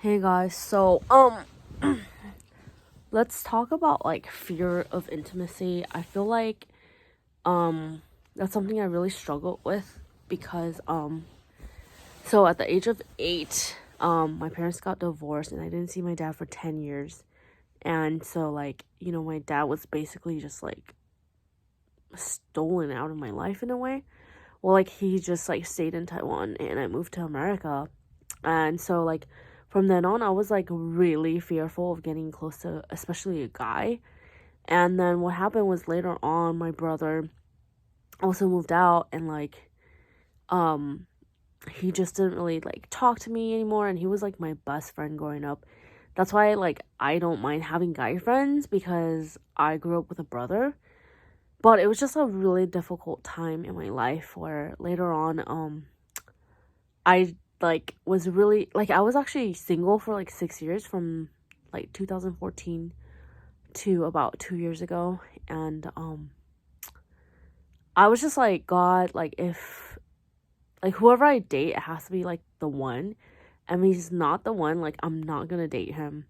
Hey guys, so let's talk about like fear of intimacy. I feel like that's something I really struggled with because so at the age of 8, my parents got divorced and I didn't see my dad for 10 years. And so like, my dad was basically just like stolen out of my life in a way. Well, like he just like stayed in Taiwan and I moved to America. And so like from then on I was like really fearful of getting close to especially a guy. And then what happened was later on my brother also moved out and like um he just didn't really like talk to me anymore, and he was like my best friend growing up. That's why like I don't mind having guy friends because I grew up with a brother. But it was just a really difficult time in my life where later on I like was really like I was actually single for like 6 years from like 2014 to about 2 years ago. And I was just like, God, like if like whoever I date, it has to be like the one. And if he's not the one, like I'm not gonna date him.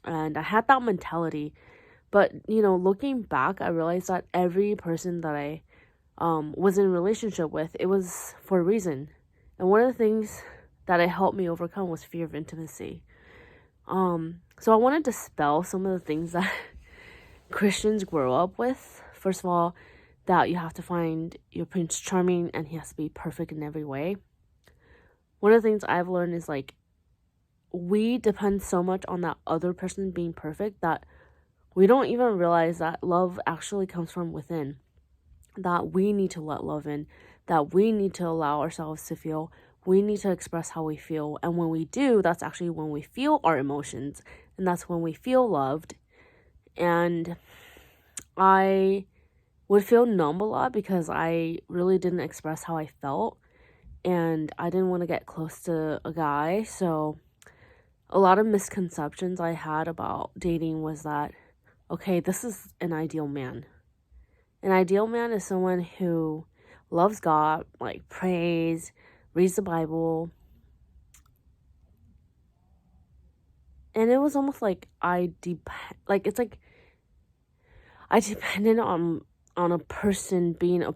And I had that mentality. But looking back, I realized that every person that I was in a relationship with, it was for a reason. And one of the things that it helped me overcome was fear of intimacy. So I want to dispel some of the things that Christians grow up with. First of all, that you have to find your Prince Charming and he has to be perfect in every way. One of the things I've learned is like we depend so much on that other person being perfect that we don't even realize that love actually comes from within. That we need to let love in, that we need to allow ourselves to feel, we need to express how we feel. And when we do, that's actually when we feel our emotions, and that's when we feel loved. And I would feel numb a lot because I really didn't express how I felt, and I didn't want to get close to a guy. So a lot of misconceptions I had about dating was that, okay, this is an ideal man. An ideal man is someone who loves God, like prays, reads the Bible. And it was almost like it's like I depended on a person being a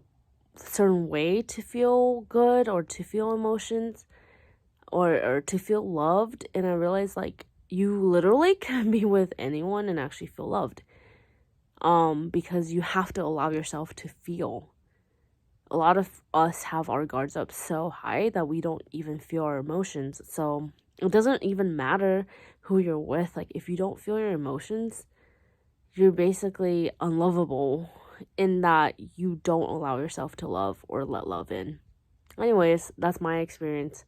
certain way to feel good or to feel emotions or to feel loved. And I realized like you literally can be with anyone and actually feel loved. Because you have to allow yourself to feel. A lot of us have our guards up so high that we don't even feel our emotions. So it doesn't even matter who you're with. Like if you don't feel your emotions, you're basically unlovable in that you don't allow yourself to love or let love in. Anyways, that's my experience.